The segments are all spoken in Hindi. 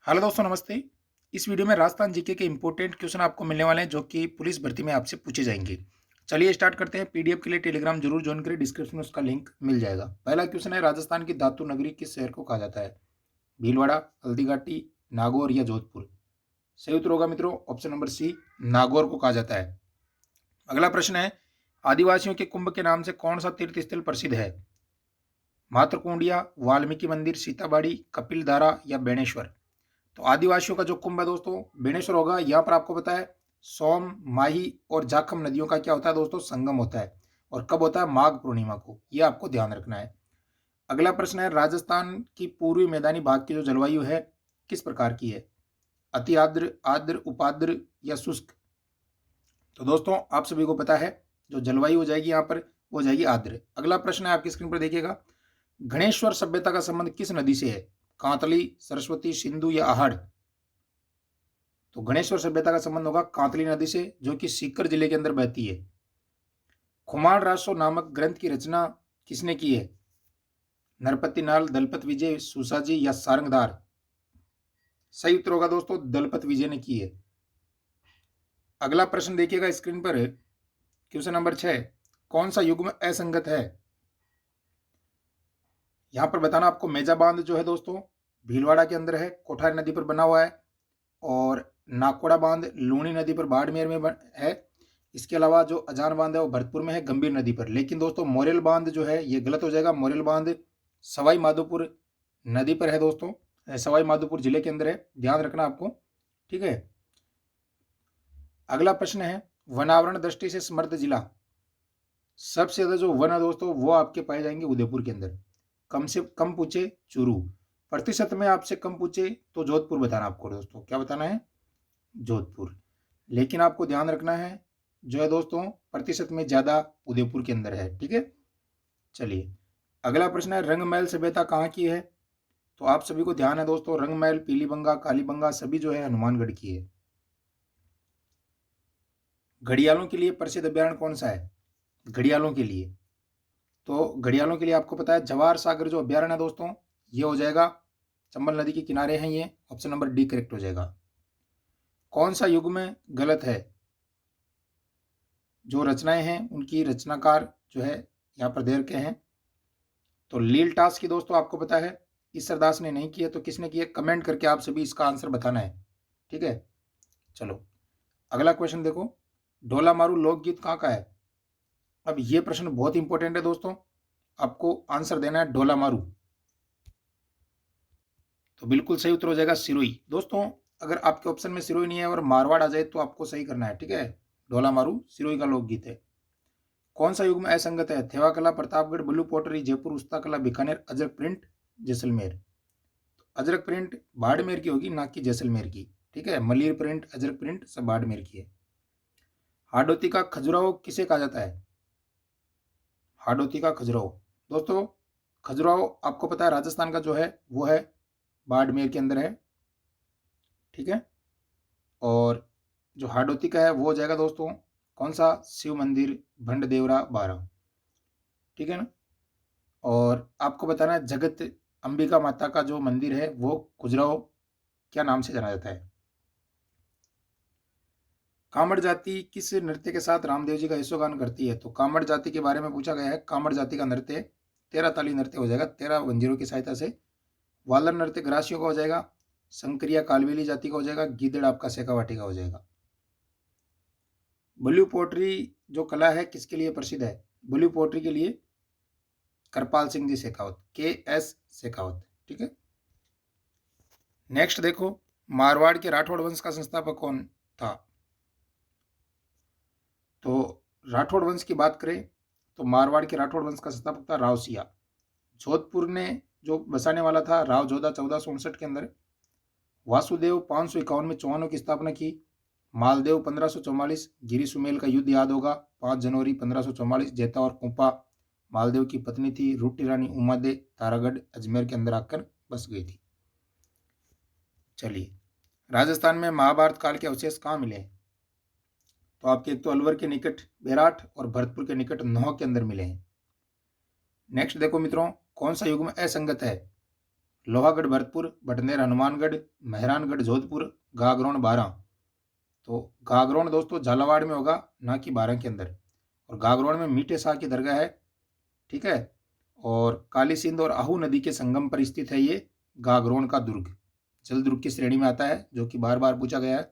हेलो दोस्तों, नमस्ते। इस वीडियो में राजस्थान जीके के इंपॉर्टेंट क्वेश्चन आपको मिलने वाले हैं जो कि पुलिस भर्ती में आपसे पूछे जाएंगे। चलिए स्टार्ट करते हैं। पीडीएफ के लिए टेलीग्राम जरूर ज्वाइन करें, डिस्क्रिप्शन में उसका लिंक मिल जाएगा। पहला क्वेश्चन है, राजस्थान की धातु नगरी किस शहर को कहा जाता है? भीलवाड़ा, हल्दीघाटी, नागौर या जोधपुर? सही उत्तर होगा मित्रों ऑप्शन नंबर सी, नागौर को कहा जाता है। अगला प्रश्न है, आदिवासियों के कुंभ के नाम से कौन सा तीर्थ स्थल प्रसिद्ध है? मातृकुंडिया, वाल्मीकि मंदिर, सीताबाड़ी, कपिलधारा या बेणेश्वर? तो आदिवासियों का जो कुंभ है दोस्तों बेणेश्वर होगा। यहाँ पर आपको पता है सोम, माही और जाखम नदियों का क्या होता है दोस्तों, संगम होता है। और कब होता है? माघ पूर्णिमा को। यह आपको ध्यान रखना है। अगला प्रश्न है, राजस्थान की पूर्वी मैदानी भाग की जो जलवायु है किस प्रकार की है? अति आर्द्र, आर्द्र, उपाद्र या शुष्क? तो दोस्तों आप सभी को पता है जो जलवायु हो जाएगी यहाँ पर वो हो जाएगी आर्द्र। अगला प्रश्न है, आपकी स्क्रीन पर देखिएगा, गणेश्वर सभ्यता का संबंध किस नदी से है? कांतली, सरस्वती, सिंधु या आहड़? तो गणेश्वर सभ्यता का संबंध होगा कांतली नदी से, जो कि सीकर जिले के अंदर बहती है। खुमाण रासो नामक ग्रंथ की रचना किसने की है? नरपति नाल, दलपत विजय, सुसाजी या सारंगधार? सही उत्तर होगा दोस्तों दलपत विजय ने की है। अगला प्रश्न देखिएगा स्क्रीन पर, क्वेश्चन नंबर 6, कौन सा युग्म असंगत है? यहां पर बताना आपको, मेजा बांध जो है दोस्तों भीलवाड़ा के अंदर है, कोठारी नदी पर बना हुआ है। और नाकोड़ा बांध लूणी नदी पर बाड़मेर में है। इसके अलावा जो अजान बांध है वो भरतपुर में है, गंभीर नदी पर। लेकिन दोस्तों मोरेल बांध जो है ये गलत हो जाएगा। मोरेल बांध सवाई माधोपुर नदी पर है दोस्तों, सवाई माधोपुर जिले के अंदर है, ध्यान रखना आपको, ठीक है। अगला प्रश्न है, वनावरण दृष्टि से समृद्ध जिला, सबसे ज्यादा जो वन है दोस्तों वो आपके पाए जाएंगे उदयपुर के अंदर। कम से कम पूछे चूरू, प्रतिशत में आपसे कम पूछे तो जोधपुर बताना आपको दोस्तों। क्या बताना है? जोधपुर। लेकिन आपको ध्यान रखना है जो है दोस्तों प्रतिशत में ज्यादा उदयपुर के अंदर है, ठीक है। चलिए अगला प्रश्न है, रंगमहल सभ्यता कहाँ की है? तो आप सभी को ध्यान है दोस्तों, रंगमहल पीलीबंगा, कालीबंगा सभी जो है हनुमानगढ़ की है। घड़ियालों के लिए प्रसिद्ध अभ्यारण्य कौन सा है? घड़ियालों के लिए, तो घड़ियालों के लिए आपको पता है जवाहर सागर जो अभ्यारण्य है दोस्तों ये हो जाएगा, चंबल नदी के किनारे हैं ये, ऑप्शन नंबर डी करेक्ट हो जाएगा। कौन सा युग में गलत है? जो रचनाएं हैं उनकी रचनाकार जो है यहाँ पर दे रखे हैं। तो लील टास्क की दोस्तों आपको पता है ईश्वरदास ने नहीं किया, तो किसने किया? कमेंट करके आप सभी इसका आंसर बताना है, ठीक है। चलो अगला क्वेश्चन देखो, ढोला मारू लोकगीत कहाँ का है? अब ये प्रश्न बहुत इंपॉर्टेंट है दोस्तों, आपको आंसर देना है ढोला मारू। तो बिल्कुल सही उत्तर हो जाएगा सिरोही। दोस्तों अगर आपके ऑप्शन में सिरोही नहीं है और मारवाड़ आ जाए तो आपको सही करना है, ठीक है। ढोला मारू सिरोही का लोकगीत है। कौन सा युग में असंगत है? थेवा कला, प्रतापगढ़, ब्लू पोटरी, जयपुर, उस्ता कला, बीकानेर, अजरक प्रिंट, जैसलमेर? तो अजरक प्रिंट बाड़मेर की होगी, ना कि जैसलमेर की, ठीक है। मलिर प्रिंट, अजरक प्रिंट सब बाड़मेर की है। हाडोती का खजुराहो किसे कहा जाता है? हाडोती का खजुराहो, दोस्तों खजुराहो आपको पता है राजस्थान का जो है वो है बाड़मेर के अंदर है, ठीक है। और जो हाडोती का है वो हो जाएगा दोस्तों कौन सा? शिव मंदिर, भंड देवरा 12, ठीक है ना। और आपको बताना है जगत अंबिका माता का जो मंदिर है वो खजुराहो क्या नाम से जाना जाता है? कामड़ जाति किस नृत्य के साथ रामदेव जी का यशोगान करती है? तो कामड़ जाति के बारे में पूछा गया है। कामड़ जाति का नृत्य 13 ताली नृत्य हो जाएगा, 13 वंजीरों की सहायता से। वालर नृत्य ग्रासियों का हो जाएगा, संक्रिया कालवेली जाति का हो जाएगा, गीदड़ आपका शेखावाटी का हो जाएगा। ब्लू पोट्री जो कला है किसके लिए प्रसिद्ध है? ब्लू पोट्री के लिए करपाल सिंह जी शेखावत, KS शेखावत, ठीक है। नेक्स्ट देखो, मारवाड़ के राठौड़ वंश का संस्थापक कौन था? तो राठौड़ वंश की बात करें तो मारवाड़ के राठौड़ वंश का संस्थापक था राव सिया। जोधपुर ने जो बसाने वाला था राव जोधा 1459 के अंदर। वासुदेव 551 में चौहानों की स्थापना की। मालदेव 1544, गिरी सुमेल का युद्ध याद होगा 5 जनवरी 1544, जेता और कुंपा मालदेव की पत्नी थी। रूटी रानी उमादे तारागढ़ अजमेर के अंदर आकर बस गई थी। चलिए राजस्थान में महाभारत काल के अवशेष कहाँ मिले? तो आपके एक तो अलवर के निकट बेराट और भरतपुर के निकट नौह के अंदर मिले हैं। नेक्स्ट देखो मित्रों, कौन सा युग में असंगत है? लोहागढ़ भरतपुर, भटनेर हनुमानगढ़, मेहरानगढ़ जोधपुर, गागरोन बारां। तो गागरोन दोस्तों झालावाड़ में होगा, ना कि बारां के अंदर। और गागरोन में मीठे शाह की दरगाह है, ठीक है। और काली सिंध और आहू नदी के संगम पर स्थित है ये गागरोन का दुर्ग। जल दुर्ग की श्रेणी में आता है, जो कि बार बार पूछा गया है।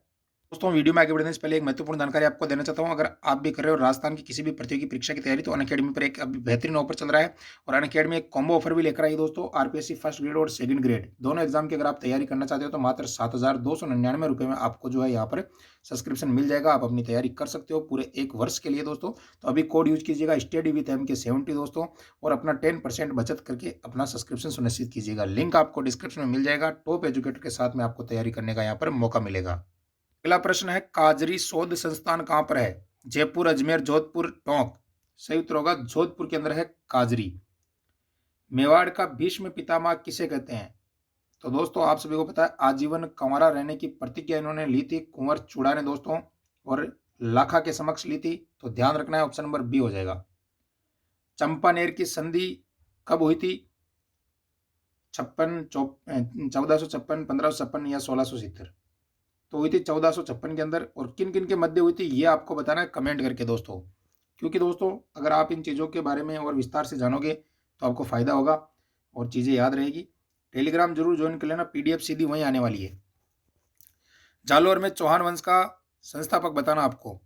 दोस्तों वीडियो में आगे बढ़ने से पहले एक महत्वपूर्ण जानकारी आपको देना चाहता हूं। अगर आप भी कर रहे हो राजस्थान की किसी भी प्रतियोगी परीक्षा की तैयारी, तो अनअकैडमी पर एक अभी बेहतरीन ऑफर चल रहा है। और अनअकैडमी एक कॉम्बो ऑफर भी लेकर आई दोस्तों। आरपीएससी फर्स्ट ग्रेड और सेकंड ग्रेड दोनों एग्जाम की अगर आप तैयारी करना चाहते हो, तो मात्र 7,299 में आपको जो है यहाँ पर सब्सक्रिप्शन मिल जाएगा। आप अपनी तैयारी कर सकते हो पूरे 1 वर्ष के लिए दोस्तों। तो अभी कोड यूज कीजिएगा स्टडी विद MK70 दोस्तों, और अपना 10% बचत करके अपना सब्सक्रिप्शन सुनिश्चित कीजिएगा। लिंक आपको डिस्क्रिप्शन में मिल जाएगा। टॉप एजुकेटर के साथ में आपको तैयारी करने का यहाँ पर मौका मिलेगा। अगला प्रश्न है, काजरी शोध संस्थान कहां पर है? जयपुर, अजमेर, जोधपुर, टोंक। सही उत्तर होगा जोधपुर के अंदर है काजरी। मेवाड़ का भीष्म पितामह किसे कहते हैं? तो दोस्तों आप सभी को पता है, आजीवन कंवारा रहने की प्रतिज्ञा इन्होंने ली थी कुंवर चूड़ा ने दोस्तों, और लाखा के समक्ष ली थी। तो ध्यान रखना है, ऑप्शन नंबर बी हो जाएगा। चंपानेर की संधि कब हुई थी? 1456, 1556 या 1670? तो हुई थी 1456 के अंदर। और किन किन के मध्य हुई थी ये आपको बताना है कमेंट करके दोस्तों, क्योंकि दोस्तों अगर आप इन चीज़ों के बारे में और विस्तार से जानोगे तो आपको फ़ायदा होगा और चीज़ें याद रहेगी। टेलीग्राम जरूर ज्वाइन कर लेना, PDF सीधी वहीं आने वाली है। जालोर में चौहान वंश का संस्थापक बताना आपको।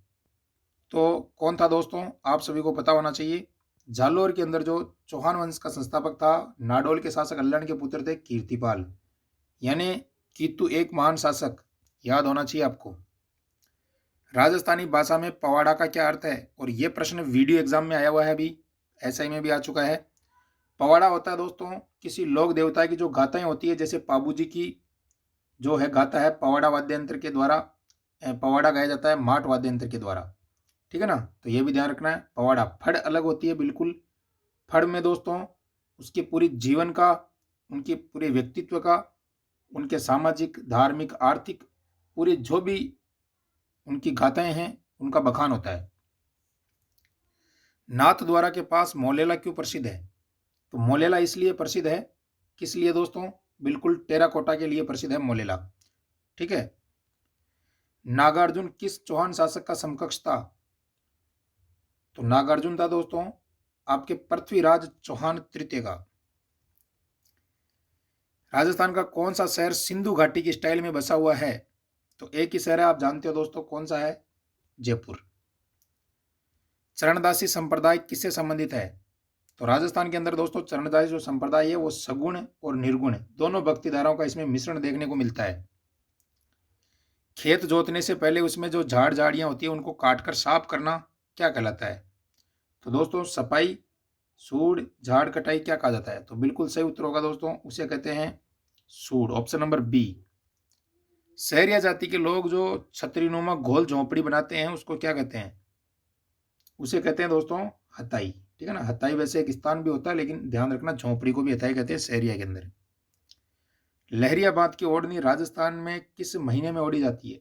तो कौन था दोस्तों, आप सभी को पता होना चाहिए। जालोर के अंदर जो चौहान वंश का संस्थापक था, नाडोल के शासक अल्लाड़ के पुत्र थे कीर्तिपाल, यानी कीतु एक महान शासक, याद होना चाहिए आपको। राजस्थानी भाषा में पवाड़ा का क्या अर्थ है? और ये प्रश्न वीडियो एग्जाम में आया हुआ है, अभी SI में भी आ चुका है। पवाड़ा होता है दोस्तों किसी लोक देवता की जो गाथाएं होती है, जैसे पाबूजी की जो है गाथा है पवाड़ा वाद्य यंत्र के द्वारा, पवाड़ा गाया जाता है माट वाद्य यंत्र के द्वारा, ठीक है ना। तो ये भी ध्यान रखना है। पवाड़ा फड़ अलग होती है बिल्कुल। फड़ में दोस्तों उसके पूरी जीवन का, उनके पूरे व्यक्तित्व का, उनके सामाजिक, धार्मिक, आर्थिक पूरी जो भी उनकी गाथाएं हैं उनका बखान होता है। नाथद्वारा के पास मोलेला क्यों प्रसिद्ध है? तो मोलेला इसलिए प्रसिद्ध है, किस लिए दोस्तों? बिल्कुल टेराकोटा के लिए प्रसिद्ध है मोलेला, ठीक है। नागार्जुन किस चौहान शासक का समकक्ष था? तो नागार्जुन था दोस्तों आपके पृथ्वीराज चौहान तृतीय का। राजस्थान का कौन सा शहर सिंधु घाटी की स्टाइल में बसा हुआ है? तो एक ही शहर है, आप जानते हो दोस्तों, कौन सा है? जयपुर। चरणदासी संप्रदाय किससे संबंधित है? तो राजस्थान के अंदर दोस्तों चरणदासी जो संप्रदाय है वो सगुण और निर्गुण दोनों भक्ति धाराओं का इसमें मिश्रण देखने को मिलता है। खेत जोतने से पहले उसमें जो झाड़ झाड़ियां होती है उनको काटकर साफ करना क्या कहलाता है? तो दोस्तों सफाई, सूड़, झाड़ कटाई क्या कहा जाता है? तो बिल्कुल सही उत्तर होगा दोस्तों, उसे कहते हैं सूड़, ऑप्शन नंबर बी। सहरिया जाति के लोग जो छतरीनुमा घोल झोंपड़ी बनाते हैं उसको क्या कहते हैं? उसे कहते हैं दोस्तों हताई, ठीक है ना। हताई वैसे एक स्थान भी होता है, लेकिन ध्यान रखना झोंपड़ी को भी हताई कहते हैं सहरिया के अंदर। लहरिया बांध की ओढ़नी राजस्थान में किस महीने में ओढ़ी जाती है?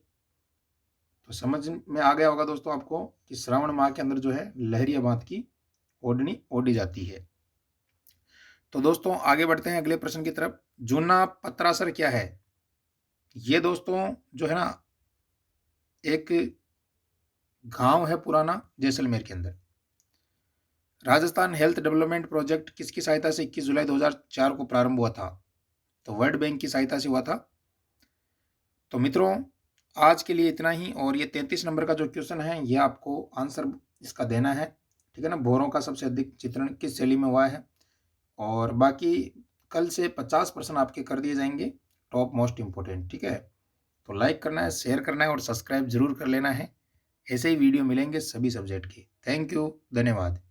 तो समझ में आ गया होगा दोस्तों आपको कि श्रावण माह के अंदर जो है लहरिया बांध की ओढ़नी ओढ़ी जाती है। तो दोस्तों आगे बढ़ते हैं अगले प्रश्न की तरफ। जूना पत्रासर क्या है? ये दोस्तों जो है ना एक गांव है पुराना जैसलमेर के अंदर। राजस्थान हेल्थ डेवलपमेंट प्रोजेक्ट किसकी सहायता से 21 जुलाई 2004 को प्रारंभ हुआ था? तो वर्ल्ड बैंक की सहायता से हुआ था। तो मित्रों आज के लिए इतना ही, और ये 33 नंबर का जो क्वेश्चन है ये आपको आंसर इसका देना है, ठीक है ना। भोरों का सबसे अधिक चित्रण किस शैली में हुआ है, और बाकी कल से 50% आपके कर दिए जाएंगे टॉप मोस्ट इम्पोर्टेंट, ठीक है। तो लाइक करना है, शेयर करना है और सब्सक्राइब जरूर कर लेना है। ऐसे ही वीडियो मिलेंगे सभी सब्जेक्ट के। थैंक यू, धन्यवाद।